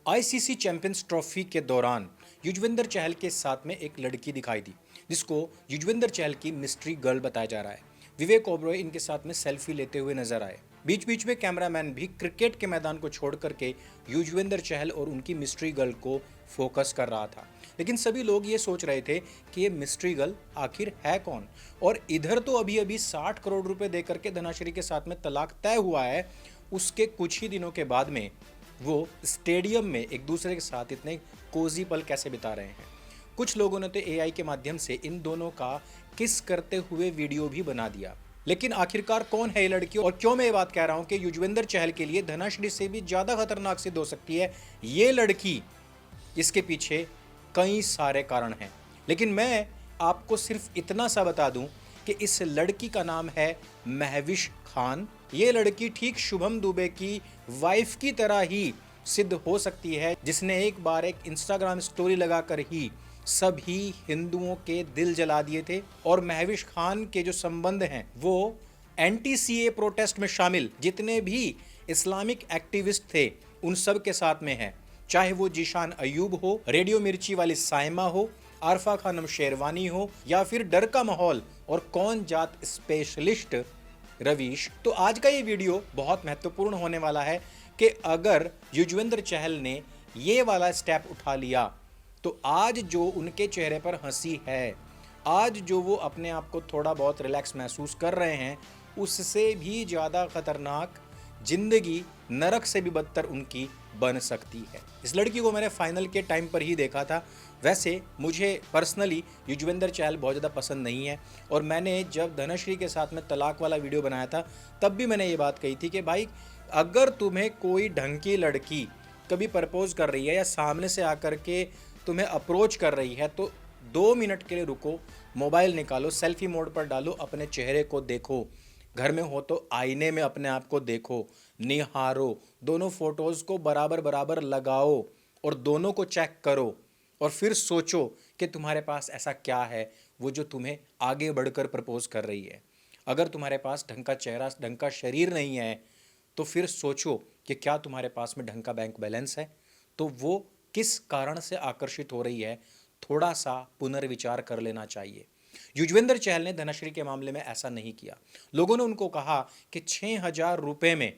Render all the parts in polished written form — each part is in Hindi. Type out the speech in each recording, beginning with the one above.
आईसीसी चैंपियंस ट्रॉफी के दौरान युजवेंद्र चहल के साथ में एक लड़की दिखाई दी जिसको युजवेंद्र चहल की मिस्ट्री गर्ल बताया जा रहा है। विवेक ओबरॉय इनके साथ में सेल्फी लेते हुए नजर आए। बीच बीच में कैमरामैन भी क्रिकेट के मैदान को छोड़ करके युजवेंद्र चहल और उनकी मिस्ट्री गर्ल को फोकस कर रहा था। लेकिन सभी लोग ये सोच रहे थे कि ये मिस्ट्री गर्ल आखिर है कौन। और इधर तो अभी अभी 60 करोड़ रुपए देकर के धनाश्री के साथ में तलाक तय हुआ है, उसके कुछ ही दिनों के बाद में वो स्टेडियम में एक दूसरे के साथ इतने कोजी पल कैसे बिता रहे हैं। कुछ लोगों ने तो एआई के माध्यम से इन दोनों का किस करते हुए वीडियो भी बना दिया। लेकिन आखिरकार कौन है ये लड़की और क्यों मैं ये बात कह रहा हूं कि युजवेंद्र चहल के लिए धनाश्री से भी ज्यादा खतरनाक सिद्ध हो सकती है ये लड़की, इसके पीछे कई सारे कारण हैं। लेकिन मैं आपको सिर्फ इतना सा बता दूं कि इस लड़की का नाम है महविश खान। ये लड़की ठीक शुभम दुबे की वाइफ की तरह ही सिद्ध हो सकती है, जिसने एक बार एक इंस्टाग्राम स्टोरी लगाकर ही सभी हिंदुओं के दिल जला दिए थे। और महविश खान के जो संबंध हैं वो एंटी सीए प्रोटेस्ट में शामिल जितने भी इस्लामिक एक्टिविस्ट थे उन सब के साथ में है। चाहे वो जीशान अयूब हो, रेडियो मिर्ची वाली साइमा हो, आरफा खानम शेरवानी हो या फिर डर का माहौल और कौन जात स्पेशलिस्ट रवीश। तो आज का ये वीडियो बहुत महत्वपूर्ण होने वाला है कि अगर युजवेंद्र चहल ने ये वाला स्टेप उठा लिया तो आज जो उनके चेहरे पर हंसी है, आज जो वो अपने आप को थोड़ा बहुत रिलैक्स महसूस कर रहे हैं, उससे भी ज़्यादा खतरनाक जिंदगी नरक से भी बदतर उनकी बन सकती है। इस लड़की को मैंने फाइनल के टाइम पर ही देखा था। वैसे मुझे पर्सनली युजवेंद्र चहल बहुत ज़्यादा पसंद नहीं है और मैंने जब धनश्री के साथ में तलाक वाला वीडियो बनाया था तब भी मैंने ये बात कही थी कि भाई अगर तुम्हें कोई ढंग की लड़की कभी प्रपोज कर रही है या सामने से आकर के तुम्हें अप्रोच कर रही है तो 2 मिनट के लिए रुको, मोबाइल निकालो, सेल्फी मोड पर डालो, अपने चेहरे को देखो, घर में हो तो आईने में अपने आप को देखो, निहारो, दोनों फोटोज़ को बराबर बराबर लगाओ और दोनों को चेक करो और फिर सोचो कि तुम्हारे पास ऐसा क्या है वो जो तुम्हें आगे बढ़कर प्रपोज कर रही है। अगर तुम्हारे पास ढंग का चेहरा, ढंग का शरीर नहीं है तो फिर सोचो कि क्या तुम्हारे पास में ढंग का बैंक बैलेंस है, तो वो किस कारण से आकर्षित हो रही है, थोड़ा सा पुनर्विचार कर लेना चाहिए। युजवेंद्र चहल ने धनश्री के मामले में ऐसा नहीं किया। लोगों ने उनको कहा कि 6,000 रुपए में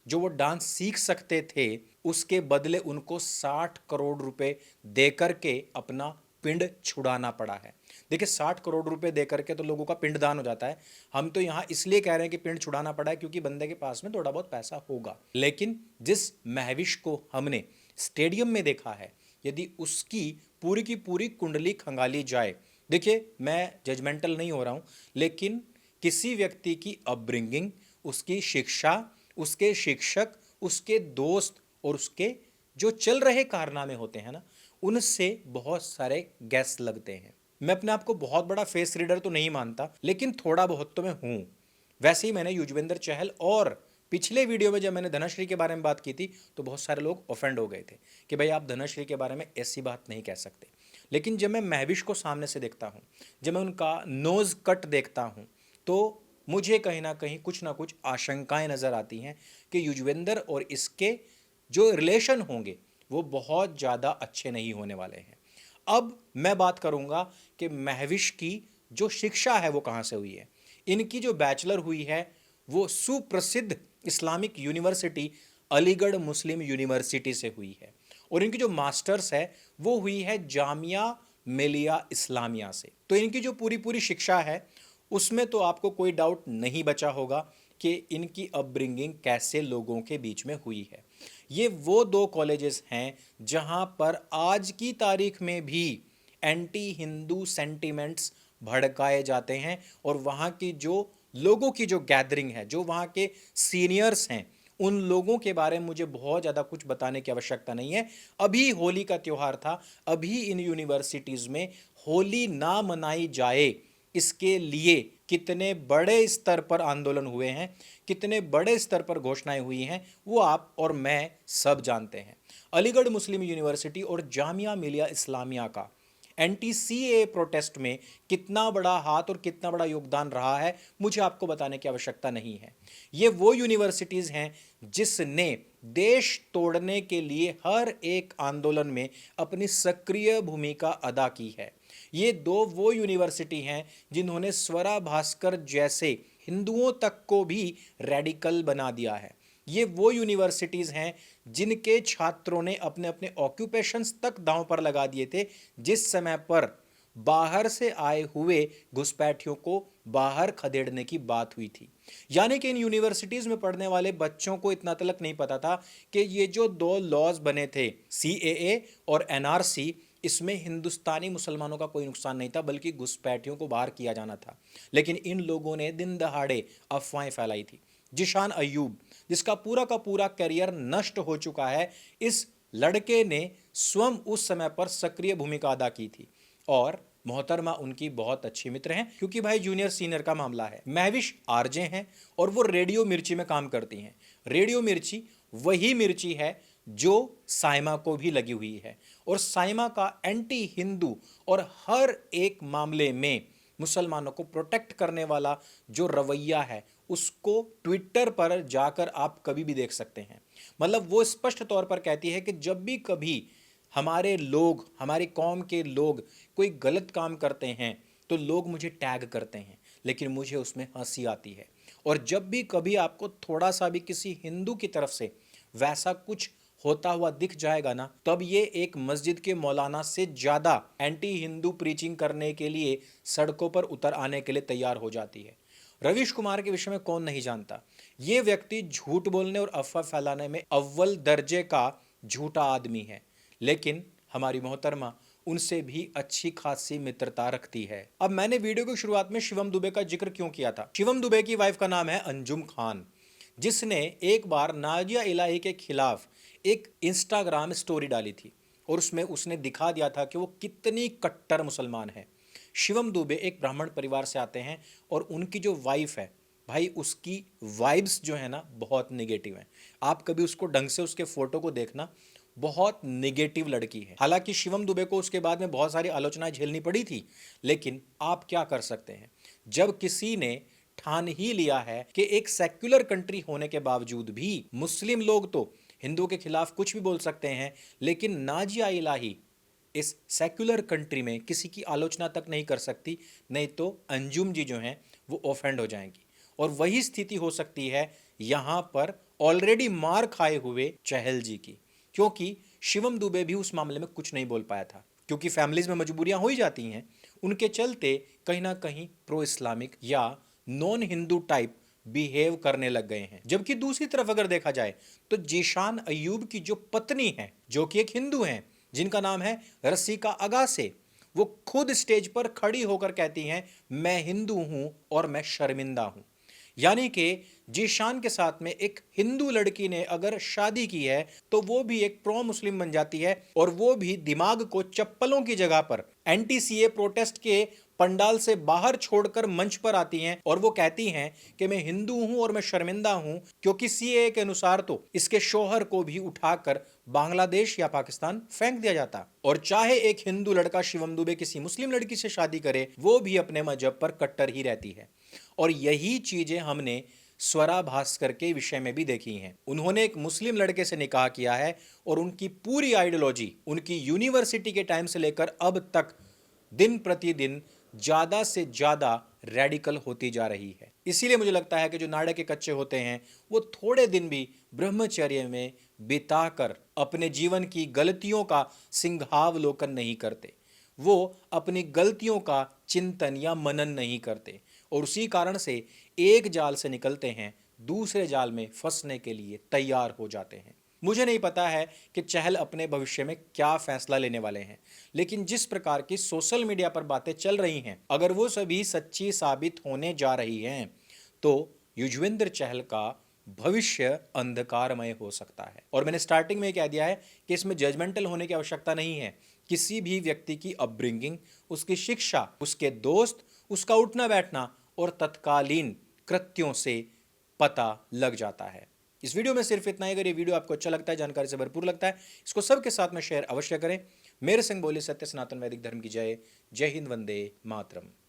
जो वो डांस सीख सकते थे उसके बदले उनको 60 करोड़ रुपए देकर के अपना पिंड छुड़ाना पड़ा है। देखिए 60 करोड़ रुपए देकर के तो लोगों का पिंड दान हो जाता है। हम तो यहाँ इसलिए कह रहे हैं कि पिंड छुड़ाना पड़ा है क्योंकि बंदे के पास में थोड़ा बहुत पैसा होगा। लेकिन जिस महविश को हमने स्टेडियम में देखा है, यदि उसकी पूरी की पूरी कुंडली खंगाली जाए, देखिए मैं जजमेंटल नहीं हो रहा हूँ, लेकिन किसी व्यक्ति की अपब्रिंगिंग, उसकी शिक्षा, उसके शिक्षक, उसके दोस्त और उसके जो चल रहे कारनामे होते हैं ना, उनसे बहुत सारे गैस लगते हैं। मैं अपने आप को बहुत बड़ा फेस रीडर तो नहीं मानता, लेकिन थोड़ा बहुत तो मैं हूं। वैसे ही मैंने युजवेंद्र चहल और पिछले वीडियो में जब मैंने धनश्री के बारे में बात की थी तो बहुत सारे लोग ऑफेंड हो गए थे कि भाई आप धनश्री के बारे में ऐसी बात नहीं कह सकते। लेकिन जब मैं महविश को सामने से देखता हूं, जब मैं उनका नोज कट देखता हूं, तो मुझे कहीं ना कुछ आशंकाएं नजर आती हैं कि युजवेंद्र और इसके जो रिलेशन होंगे वो बहुत ज़्यादा अच्छे नहीं होने वाले हैं। अब मैं बात करूंगा कि महविश की जो शिक्षा है वो कहाँ से हुई है। इनकी जो बैचलर हुई है वो सुप्रसिद्ध इस्लामिक यूनिवर्सिटी अलीगढ़ मुस्लिम यूनिवर्सिटी से हुई है और इनकी जो मास्टर्स है वो हुई है जामिया मिलिया इस्लामिया से। तो इनकी जो पूरी पूरी शिक्षा है उसमें तो आपको कोई डाउट नहीं बचा होगा कि इनकी अपब्रिंगिंग कैसे लोगों के बीच में हुई है। ये वो 2 कॉलेजेस हैं जहां पर आज की तारीख में भी एंटी हिंदू सेंटिमेंट्स भड़काए जाते हैं और वहाँ की जो लोगों की जो गैदरिंग है, जो वहाँ के सीनियर्स हैं, उन लोगों के बारे में मुझे बहुत ज़्यादा कुछ बताने की आवश्यकता नहीं है। अभी होली का त्यौहार था, अभी इन यूनिवर्सिटीज़ में होली ना मनाई जाए इसके लिए कितने बड़े स्तर पर आंदोलन हुए हैं, कितने बड़े स्तर पर घोषणाएं हुई हैं, वो आप और मैं सब जानते हैं। अलीगढ़ मुस्लिम यूनिवर्सिटी और जामिया मिलिया इस्लामिया का एंटी सीएए प्रोटेस्ट में कितना बड़ा हाथ और कितना बड़ा योगदान रहा है, मुझे आपको बताने की आवश्यकता नहीं है। ये वो यूनिवर्सिटीज़ हैं जिसने देश तोड़ने के लिए हर एक आंदोलन में अपनी सक्रिय भूमिका अदा की है। ये दो वो यूनिवर्सिटी हैं जिन्होंने स्वरा भास्कर जैसे हिंदुओं तक को भी रेडिकल बना दिया है। ये वो यूनिवर्सिटीज़ हैं जिनके छात्रों ने अपने अपने ऑक्यूपेशंस तक दांव पर लगा दिए थे जिस समय पर बाहर से आए हुए घुसपैठियों को बाहर खदेड़ने की बात हुई थी। यानी कि इन यूनिवर्सिटीज़ में पढ़ने वाले बच्चों को इतना तलक नहीं पता था कि ये जो दो लॉज बने थे, सीएए और एनआरसी, इसमें हिंदुस्तानी मुसलमानों का कोई नुकसान नहीं था बल्कि घुसपैठियों को बाहर किया जाना था। लेकिन इन लोगों ने दिन दहाड़े अफवाहें फैलाई थी। जिशान अय्यूब, जिसका पूरा का पूरा करियर नष्ट हो चुका है, इस लड़के ने स्वयं उस समय पर सक्रिय भूमिका अदा की थी और मोहतरमा उनकी बहुत अच्छी मित्र हैं, क्योंकि भाई जूनियर सीनियर का मामला है। महविश आरजे हैं और वो रेडियो मिर्ची में काम करती हैं। रेडियो मिर्ची वही मिर्ची है जो साइमा को भी लगी हुई है और साइमा का एंटी हिंदू और हर एक मामले में मुसलमानों को प्रोटेक्ट करने वाला जो रवैया है उसको ट्विटर पर जाकर आप कभी भी देख सकते हैं। मतलब वो स्पष्ट तौर पर कहती है कि जब भी कभी हमारे लोग, हमारी कौम के लोग कोई गलत काम करते हैं तो लोग मुझे टैग करते हैं, लेकिन मुझे उसमें हंसी आती है। और जब भी कभी आपको थोड़ा सा भी किसी हिंदू की तरफ से वैसा कुछ होता हुआ दिख जाएगा ना, तब ये एक मस्जिद के मौलाना से ज़्यादा एंटी हिंदू प्रीचिंग करने के लिए सड़कों पर उतर आने के लिए तैयार हो जाती है। रवीश कुमार के विषय में कौन नहीं जानता। ये व्यक्ति झूठ बोलने और अफवाह फैलाने में अव्वल दर्जे का झूठा आदमी है, लेकिन हमारी मोहतरमा उनसे भी अच्छी खासी मित्रता रखती है। अब मैंने वीडियो की शुरुआत में शिवम दुबे का जिक्र क्यों किया था? शिवम दुबे की वाइफ का नाम है अंजुम खान, जिसने एक बार नाजिया इलाही के खिलाफ एक इंस्टाग्राम स्टोरी डाली थी और उसमें उसने दिखा दिया था कि वो कितनी कट्टर मुसलमान है। शिवम दुबे एक ब्राह्मण परिवार से आते हैं और उनकी जो वाइफ है भाई, उसकी वाइब्स जो है ना बहुत नेगेटिव हैं। आप कभी उसको ढंग से उसके फोटो को देखना, बहुत नेगेटिव लड़की है। हालांकि शिवम दुबे को उसके बाद में बहुत सारी आलोचनाएं झेलनी पड़ी थी, लेकिन आप क्या कर सकते हैं जब किसी ने ठान ही लिया है कि एक सेक्युलर कंट्री होने के बावजूद भी मुस्लिम लोग तो हिंदुओं के खिलाफ कुछ भी बोल सकते हैं, लेकिन नाजिया इलाही इस सेक्युलर कंट्री में किसी की आलोचना तक नहीं कर सकती, नहीं तो अंजुम जी जो हैं वो ऑफेंड हो जाएंगी। और वही स्थिति हो सकती है यहाँ पर ऑलरेडी मार खाए हुए चहल जी की, क्योंकि शिवम दुबे भी उस मामले में कुछ नहीं बोल पाया था, क्योंकि फैमिलीज में मजबूरियां हो ही जाती हैं। उनके चलते कहीं ना कहीं प्रो इस्लामिक या नॉन हिंदू टाइप बिहेव करने लग गए हैं। जबकि दूसरी तरफ अगर देखा जाए तो जीशान अय्यूब की जो पत्नी है, जो कि एक हिंदू हैं, जिनका नाम है रसीका अगासे, वो खुद स्टेज पर खड़ी होकर कहती हैं मैं हिंदू हूं और मैं शर्मिंदा हूं। यानी कि जीशान के साथ में एक हिंदू लड़की ने अगर शादी की है तो वो भी एक प्रो मुस्लिम बन जाती है, और वो भी दिमाग को चप्पलों की जगह पर एंटी सीए प्रोटेस्ट के पंडाल से बाहर छोड़कर मंच पर आती हैं और वो कहती हैं कि मैं हिंदू हूं और मैं शर्मिंदा हूं, क्योंकि सीए के अनुसार तो इसके शौहर को भी उठाकर बांग्लादेश या पाकिस्तान फेंक दिया जाता। और चाहे एक हिंदू लड़का शिवम दुबे किसी मुस्लिम लड़की से शादी करे, वो भी अपने मजहब पर कट्टर ही रहती है। और यही चीजें हमने स्वरा भास्कर के विषय में भी देखी हैं। उन्होंने एक मुस्लिम लड़के से निकाह किया है और उनकी पूरी आइडियोलॉजी उनकी यूनिवर्सिटी के टाइम से लेकर अब तक दिन प्रतिदिन ज्यादा से ज्यादा रेडिकल होती जा रही है। इसीलिए मुझे लगता है कि जो नाड़े के कच्चे होते हैं वो थोड़े दिन भी ब्रह्मचर्य में बिताकर अपने जीवन की गलतियों का सिंहावलोकन नहीं करते, वो अपनी गलतियों का चिंतन या मनन नहीं करते, और उसी कारण से एक जाल से निकलते हैं दूसरे जाल में फंसने के लिए तैयार हो जाते हैं। मुझे नहीं पता है कि चहल अपने भविष्य में क्या फैसला लेने वाले हैं, लेकिन जिस प्रकार की सोशल मीडिया पर बातें चल रही हैं, अगर वो सभी सच्ची साबित होने जा रही हैं तो युजवेंद्र चहल का भविष्य अंधकारमय हो सकता है। और मैंने स्टार्टिंग में कह दिया है कि इसमें जजमेंटल होने की आवश्यकता नहीं है। किसी भी व्यक्ति की अपब्रिंगिंग, उसकी शिक्षा, उसके दोस्त, उसका उठना बैठना और तत्कालीन कृत्यों से पता लग जाता है। इस वीडियो में सिर्फ इतना ही। अगर ये वीडियो आपको अच्छा लगता है, जानकारी से भरपूर लगता है, इसको सबके साथ में शेयर अवश्य करें। मेरे संग बोले सत्य सनातन वैदिक धर्म की जय। जय हिंद, वंदे मातरम।